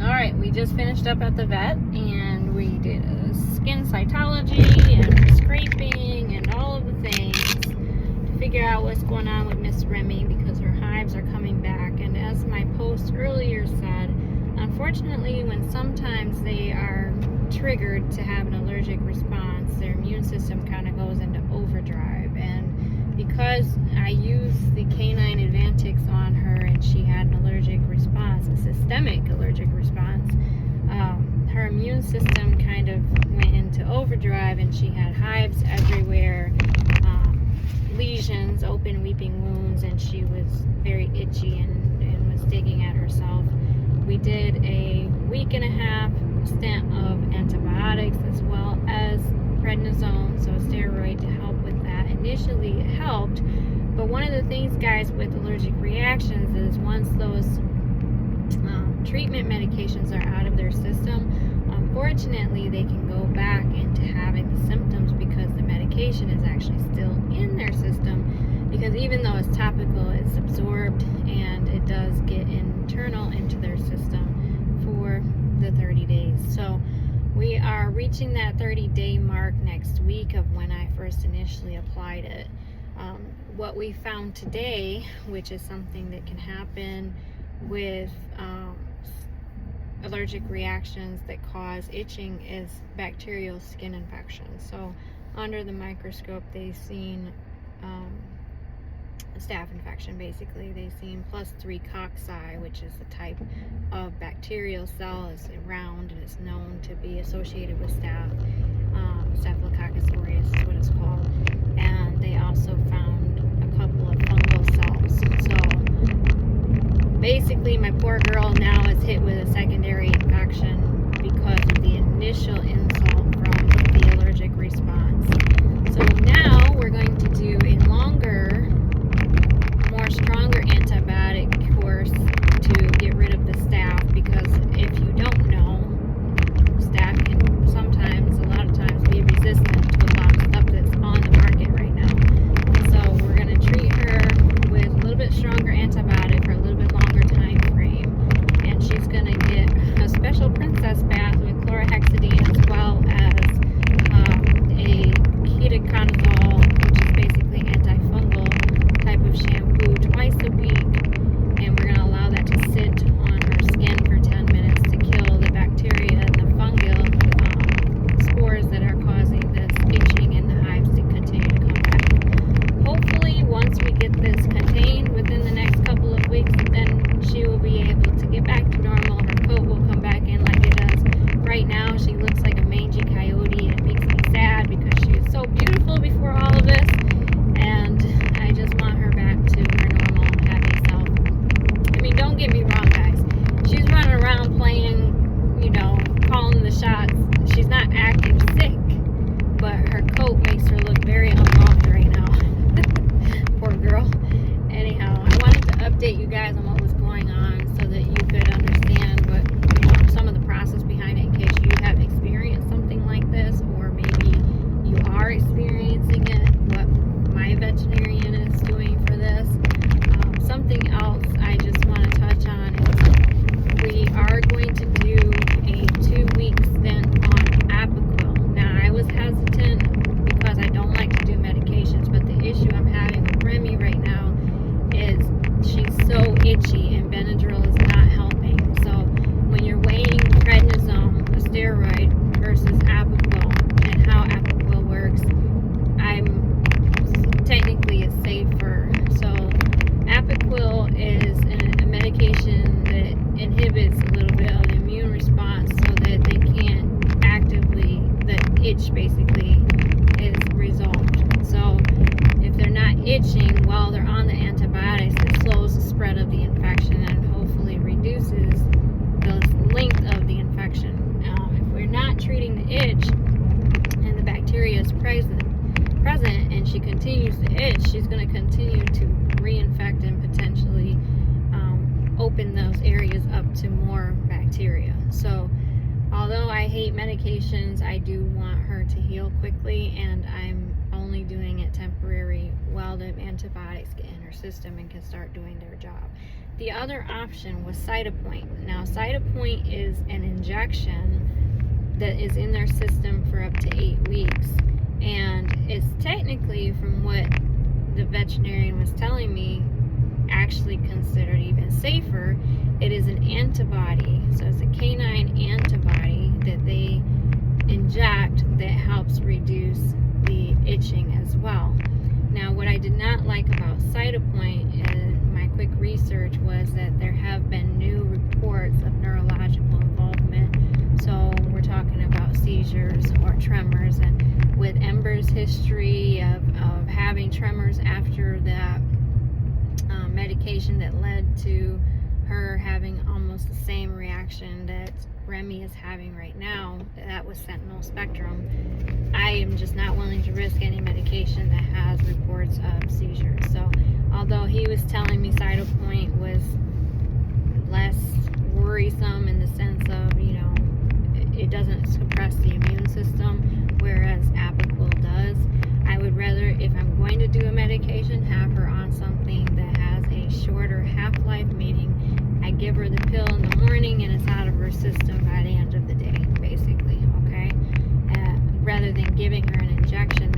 Alright, we just finished up at the vet and we did a skin cytology and scraping and all of the things to figure out what's going on with Miss Remy because her hives are coming back. And as my post earlier said, unfortunately, when sometimes they are triggered to have an allergic response, their immune system kind of goes into overdrive. And because I used the Canine Advantix on her and she had an allergic response, a systemic allergic response, her immune system kind of went into overdrive and she had hives everywhere, lesions, open weeping wounds, and she was very itchy and was digging at herself. We did a week and a half stint of antibiotics as well as prednisone, so a steroid to help with that. Initially it helped, but one of the things, guys, with allergic reactions is once those treatment medications are out of their system, unfortunately they can go back into having the symptoms because the medication is actually still in their system, because even though it's topical, it's absorbed and it does get internal into their system for the 30 days. So we are reaching that 30-day mark next week of when I first initially applied it. What we found today, which is something that can happen with allergic reactions that cause itching, is bacterial skin infections. So under the microscope they've seen a staph infection. Basically they've seen +3 cocci, which is the type of bacterial cell. It's round and it's known to be associated with staph. Staphylococcus aureus is what it's called. And they also found a couple of fungal cells. So basically my poor girl now is hit with a secondary infection because of the initial insult from the allergic response. So now we're going to do a longer, more stronger antibiotic course to get rid of the staph, because if you don't know, staph can sometimes, a lot of times, be resistant to a lot of stuff that's on the market right now. So we're going to treat her with a little bit stronger antibiotic for a little bit longer time frame, and she's going to get a special princess bath with chlorhexidine as well as a ketoconazole, which is basically antifungal type of shampoo, twice a week, and we're going to allow that to sit on her skin for 10 minutes to kill the bacteria and the fungal spores that are causing this itching and the hives to continue to come back. Hopefully once we get this contained within the next couple of weeks, then she will be able to get back to normal. Her coat will come back in like it does right now. She looks like a mangy coyote and it makes me sad because she was so beautiful before all of this, and I just want her back to her normal happy self. I mean, don't get me wrong, guys, she's running around playing, calling the shots. She's not acting sick, but her coat makes her look very unloved right now. Poor girl. Anyhow, I wanted to update you guys on what was going on so that you could understand what some of the process behind it, in case you have experienced something like this, or maybe you are experiencing it, what my veterinarian is doing for this. Something else I just want to touch on is we are going to do a 2-week stint on Apoquel. Now, I was hesitant because I don't like to do medications, but the issue I'm having with Remy right now is she's so itchy and Benadryl is not helping. So when you're weighing prednisone, a steroid, versus Apoquel and how Apoquel works, technically it's safer. So Apoquel is a medication that inhibits a little bit of the immune response so that they can't actively, the itch basically is resolved. So if they're not itching while they're on the antibiotics, it slows the spread of the infection and hopefully reduces the length of the infection. If we're not treating the itch and the bacteria is present and she continues to itch, she's going to continue to reinfect and potentially open those areas up to more bacteria. So although I hate medications, I do want her to heal quickly, and I'm only doing it temporary while the antibiotics get in her system and can start doing their job. The other option was Cytopoint. Now, Cytopoint is an injection that is in their system for up to 8 weeks. And it's technically, from what the veterinarian was telling me, actually considered even safer. It is an antibody. So it's a canine antibody that they inject that helps reduce the itching as well. Now, what I did not like about Cytopoint in my quick research was that there have been new reports of neurological involvement. So we're talking about seizures or tremors, and with Ember's history of having tremors after that medication that led to her having almost the same reaction that Remy is having right now, that was sentinel spectrum. I am just not willing to risk any medication that has reports of seizures. So although he was telling me Cytopoint was less worrisome in the sense of, it doesn't suppress the immune system, whereas Apoquel does, I would rather, if I'm going to do a medication, have her on something that has a shorter half-life, meaning I give her the pill in the morning and it's out of her system by the end of the day, basically, okay? Rather than giving her an injection